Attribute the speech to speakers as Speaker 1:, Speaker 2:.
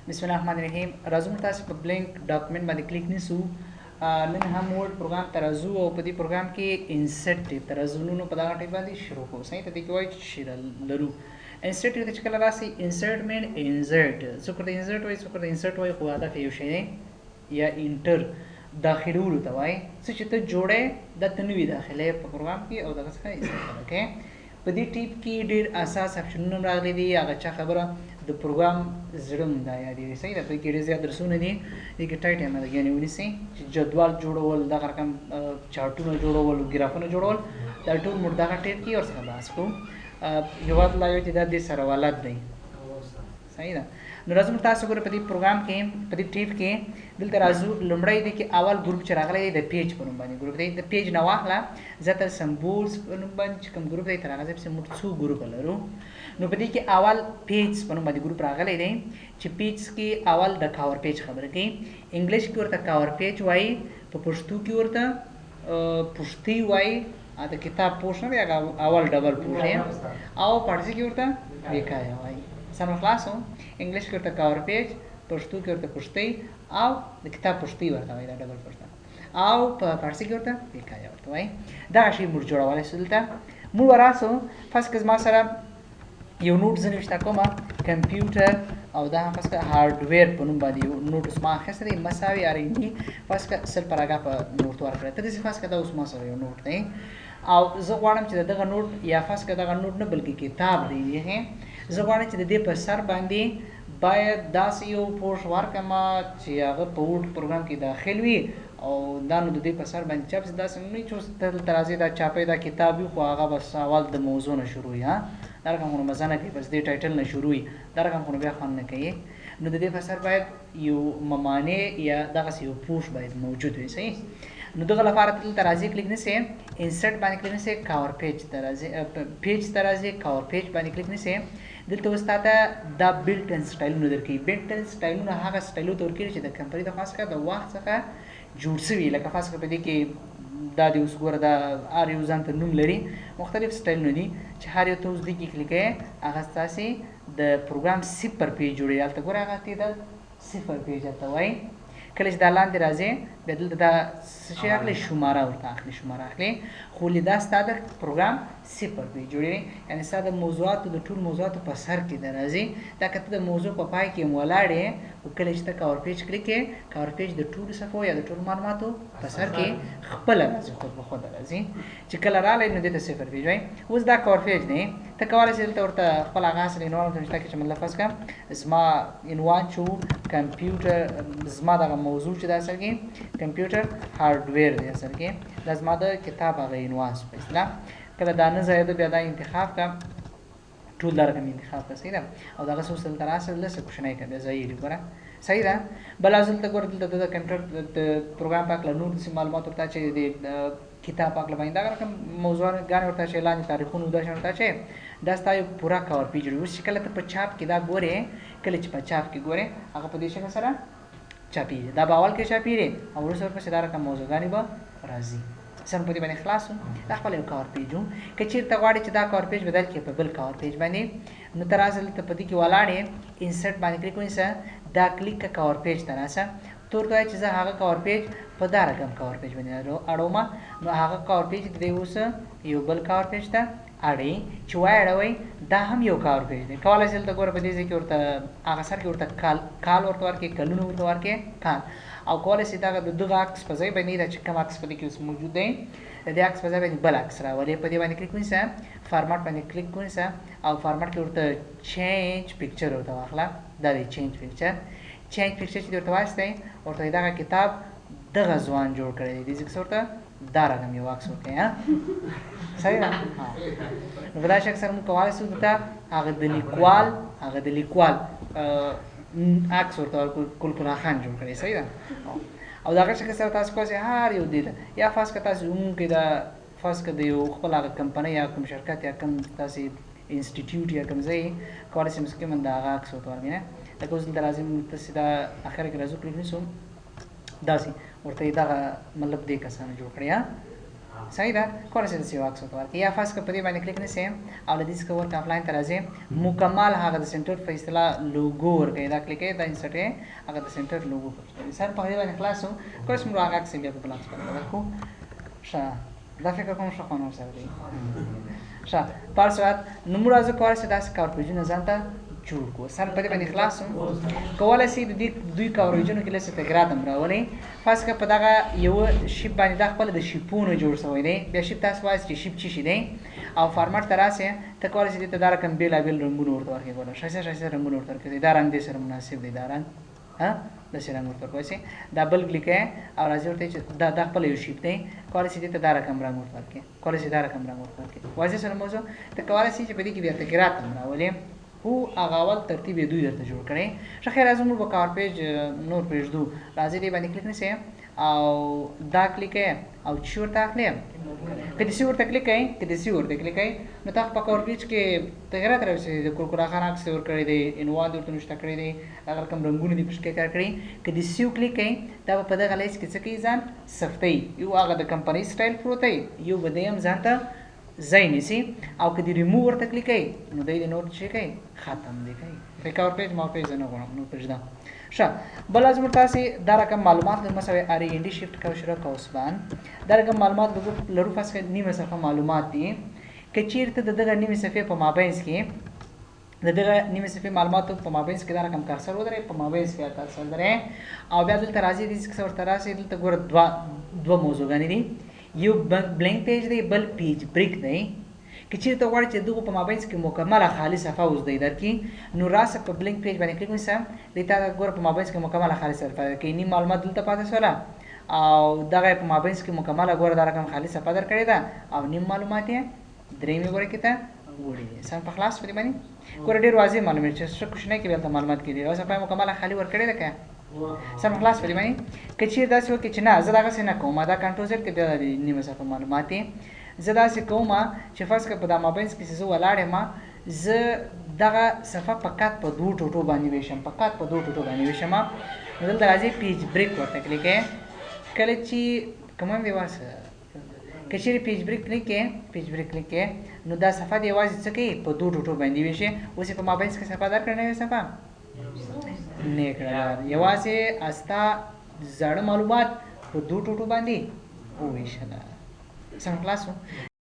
Speaker 1: بسم الله الرحمن الرحیم. راځو موږ تاسو په بلینک ډاکومنت باندې کلیک نیسو. نن هم ورډ پروګرام ته راځو او په دې پروګرام کې انسرټ ټیپ ته راځو. نو په دغه ټیپ باندې شروع کوو. صحیح ته دې کې وایي چې لرو انسرټ ټیپ ته چې کله راسي انسرټ مین انسرټ څوک ورته انسرټ وایي څوک ورته انسرټ وایي، خو هدف یو شی دی یا انټر داخلولو ته وایي. څه چې ته جوړې دا ته نوي داخلې په پروګرام کې او دغه څخه استفاده کوې. په دې ټیپ کې ډېر اساس اپشنونه راغلي دي. هغه چا خبره د پروګرام زړه مونږ دا یادوي. صحیح ده. په کې ډېر زیات درسونه دي. دې کې ټایټ هم لګیانې ونیسئ چې جدول جوړول، دغه رقم چارټونه جوړول، ګرافونه جوړول، دا ټول موږ دغه ټیپ کې ورسره بحث کوو. هېواد لا یو چې دا دې سره ولد دی. صحیح ده. نو راځو موږ تاسو ګوره په دې پروګرام کې په دې ټیپ کې دلته راځو. لومړی دی کې اول ګروپ چې راغلی دی د پیج په نوم باندې ګروپ دی. د پیج نه واخله زه ته سمبولز په نوم باندې چې کوم ګروپ دی تر هغه ځای پسې موږ څو ګروپه لرو. نو په دې کې اول پیج په نوم باندې ګروپ راغلی دی چې پیج کې اول د کاور پیج خبره کوي. انګلیش کې ورته کاور پیج وایي، په پښتو کې ورته پښتۍ وایي. د کتاب پوښ نه دی، هغه اول ډبل پوښ دی. او فارسي کې ورته بیکایه وایي. سم خلاصو. انګلیش کې ورته کاور پیج، پښتو کې ورته پښتۍ، او د کتاب پښتۍ ورته وایي، دا ډبل پښتۍ. او په فارسي کې ورته بیکایه ورته وایي. دغه شی موږ جوړولی شو. دلته موږ وراسو فرض که زما سره یو نوټ زه نوشته کومه کمپیوټر، او دا هم فرض که هارډویر په نوم باندې یو نوټ اوس ما اخیستی دی مساوي RND فرض که 0 په نوټ ورکړی. ته داسې فرض که دا اوس ما سره یو نوټ دی او زه غواړم چې د دغه نوټ یا فرض که دغه نوټ نه بلکې کتاب دی، زه غواړم چې د دې په سر باندې باید داسې یو پوښ ورکړمه چې هغه په ورډ پروګرام کې داخل وي او دا نو د دې په سر باندې چاپ شي. داسې نه وي چې اوس دلته راځي دا چاپی دا کتاب وي خو هغه بس اول د موضوع نه شروع وي. دا رقم خو نو مزه نه کوي، بس دې ټایټل نه شروع وي. دا رقم خو نو بیا خوند نه کوي. نو د دې په سر باید یو ممانع یا دغسې یو پوښ باید موجود وي. صحیح. نو دغه لپاره دلته راځي کلیک نیسئ، انسرټ باندې کلیک نیسئ، کاور پیج ته راځي، پیج ته راځي، کاور پیج باندې کلیک نیسئ. دلته اوس تا ته دا بلټ ان سټایلونه درکوي. بلټ ان سټایلونه هغه سټایلو ته ورکوي چې د کمپنۍ د خاص کړه د وخت څخه جوړ شوي. لکه فرض کړه په دې کې دا د اوس ګوره دا هر یو ځان ته نوم لري، مختلف سټایلونه دي چې هر یو ته اوس دې کې کلیک کوئ، هغه ستاسې د پروګرام صفر پیج جوړوي. هلته ګوره هغه ته د صفر پیج هلته وایي. کله چې دا لاندې راځي بیا دلته دا څه شی اخلي، شماره ورته اخلي، شماره اخلي. خو دا ستا د پروګرام صفر پیج جوړوي، یعنې ستا د موضوعاتو د ټول موضوعاتو په سر کې د راځي. دا که ته د موضوع په پای کې هم ولاړ یې، خو کله چې ته کاور پیج کلیک کړې، کاور پیج د ټولو صفحو یا د ټولو معلوماتو په سر کې خپله راځي، خود به خوده راځي. چې کله راغلی نو دې ته صفر پیج وایي. اوس دا کاور پیج دی، ته کولی شې دلته ورته خپل هغه اصل عنوان ورته نشته کې چې مطلب فرض کړم زما عنوان چې و کمپیوټر، زما دغه موضوع چې دا اصل کې کمپیوټر هارډویر دی، اصل کې دا زما د کتاب هغه عنوان شو په اصطلاح. کله دا نه ځایېده بیا دا انتخاب کړه، ټول دا رقم انتخاب کړه. صحیح ده. او دغسې اوس دلته راسه دلته کوشنی کړه، بیا ځایېږي ګوره. صحیح ده. بل اوس دلته ګوره دلته د کمپیوټر د پروګرام په هکله نور داسې معلومات ورته چې د کتاب په هکله باندې دغه رقم موضوعګانې ورته چې لاندې تاریخونه داسې ورته چې دا ستا یو پوره کاور پیج جوړوي. اوس چې کله ته په چاپ کې دا ګورې، کله چې په چاپ کې ګورې هغه په دې شکل سره چاپېږي. دا به اول کې چاپېږي او وروسته ورپسې دا رقم موضوعګانې به راځي. سر په دې باندې خلاص و. دا خپل یو کاور پیج و. که چېرته غواړې چې دا کاور پیج بدل کړې په بل کاور پیج باندې، نو ته راځه دلته په دې کې ولاړ یې، انسرټ باندې کلیک ونیسه، دا کلیک که کاور پیج ته راسه. ته ورته وایي چې زه هغه کاور پیج په دا رقم کاور پیج باندې اړومه. نو هغه کاور پیج د دې اوس یو بل کاور پیج ته اړوي. چې وایي اړوئ دا هم یو کاور پیج دی. کولی شې دلته ګوره په دې ځای کې ورته هغه سر کې ورته کال ورته ورکړې، کلونه ورته ورکړې، کال. او کولی شې د دغه عکس په ځای باندې دا چې کوم عکس په دې کې اوس موجود دی، د دې عکس په ځای باندې بل عکس راولې. په دې باندې کلیک ونیسه، فارمټ باندې کلیک ونیسه او فارمټ کې ورته چینج پکچر ورته واخله. دا دی چینج پکچر. چینج پکچر چې ورته واخیستی، ورته دغه کتاب دغه ځوان جوړ کړی دی، دې ځکه ورته دا رقم یو عکس ورکوي. صحیح ده. نو په دا شکل سره موږ کولی شو دلته هغه د لیکوال عکس ورته کلکلا خان جوړ کړی. صحیح ده. او دغه شکل سره تاسو کولی شئ هر یو دې ته، یا فرض که تاسو عموم کې دا فرض که د یو خپل هغه کمپنۍ یا کوم شرکت یا کوم تاسې انسټیټیوټ یا کوم ځای کولی شئ مستقیما د هغه عکس ورته ورکړئ. لکه اوس دلته راځي موږ داسې دا اخره کې راځو کلیک نیسو، داسې ورته یې دغه مطلب دې کسانو جوړ کړی. صحیح ده کولای شي د سی واکس ورکړي یا فرض کړه په دې باندې کلیک نشئ او له دې څخه ورک افلاین ته راځئ مکمل هغه د سنټر په اصطلاح لوګو ورکړي دا کلیک دا انسرټ هغه د سنټر لوګو ورکړي سر په دې باندې خلاصو کوم څومره هغه اکس بیا په پلاس باندې ورکو ښه دا فکر کوم ښه خونو سره دی ښه پر صورت نمبر از کولای شي داسې کار پیجونه ځانته جوړ کو سر په دې باندې خلاص کولای شي د دې دوی کاوریجونو کې لسه تګراتم راولي فرض کړه په دغه یو شیپ باندې د خپل د شیپونو جوړ شوی دی بیا شیپ تاسو وایي چې شیپ چی شي دی او فارمټ ته راسي ته کولای شي ته دا رقم بیلابیل رنګونه ورته ورکړي ګوره ښایسته رنګونه ورته ورکړي دا رنګ دې سره مناسب دی دا رنګ ها داسې رنګ ورته ورکولی شي دا بل کلیک او راځي ورته چې دا خپل یو شیپ دی کولای شي ته دا رقم رنګ ورته ورکړي کولای شي دا رقم رنګ ورته ورکړي واضح سره موضوع ته کولای شي چې په دې کې بیا تغیرات هم راولي هو هغه اول ترتیب یې دوی درته جوړ کړی ښه خیر راځو موږ به کار پیج نور پرېږدو راځئ دې باندې کلیک نیسئ او دا کلیک او چې ورته اخلئ که داسې ورته کلیک کوئ که داسې ورته کلیک کوئ نو تاسو په کور پیج کې تغیرات راوستي د کورکورا خان عکس ورکړی دی عنوان دې ورته نشته کړی دی هغه رقم رنګونه دې پشکې کار کړي که داسې کلیک کوئ دا به په دغه لیست کې څه کوي ځان ثبتوي یو هغه د کمپنۍ سټایل پروت دی یو به دی هم ځان ته ځای نیسي او که د ریموو ورته کلیک کوي نو دی د نوټ چې کوي ختم دی کوي په کور پیج ما پیج نه غواړم نو پرېږدم ښه بل از موږ تاسې دا رقم معلومات لرو مثلا اری انډي شیفټ کوشره کوسبان دا رقم معلومات لرو فرض کړئ نیمه صفحه معلومات دي که چېرته د دغه نیمې صفحې په مابینځ کې د دغه نیمې صفحې معلوماتو په مابینځ کې دا رقم کرسر ودرئ په مابینځ کې کرسر ودرئ او بیا دلته راځي دې څه ورته راسئ دلته ګوره دوه موضوعګانې دي یو بلینک پیج دی بل پیج بریک دی که چېرته غواړئ چې دغو په مابینځ کې مکمله خالي صفحه اوس دی درکړي نو راسه په بلینک پیج باندې کلیک ونیسه دې تا ګوره په مابینځ کې مکمله خالي صفحه درکوي نیم معلومات دلته پاتې شوله او دغه په مابینځ کې مکمله ګوره دا رقم خالي صفحه درکړې ده او نیم معلومات یې درېیمې ګوره کې ته وړي دي سم په خلاص په دې باندې ګوره ډېر واضح معلومات چې څه کوشنۍ کې بیا دلته معلومات کې دي او صفحه مکمله خالي ورکړې ده که سم خلاص په دې باندې که چېرې داسې وکړي چې نه زه دغسې نه کوم دا کنټرول زد کې بیا د نیمه صفحه معلومات دي زه داسې کوم چې فرض کړه په دا مابینځ کې چې زه ولاړ یم زه دغه صفحه فقط په دوو ټوټو باندې ویشم فقط په دوو ټوټو باندې ویشم نو دلته راځي پیج بریک ورته کلیک کوئ کله چې کوم هم دی واسه که چېرې پیج بریک کلیک کوئ نو دا صفحه دې یوازې څه کوي په دوو ټوټو باندې ویشي اوس یې په مابینځ کې صفحه درکړه نوې صفحه نه کړه یوازې استا زاړه معلومات په دوو ټوټو باندې وویشله سم خلاص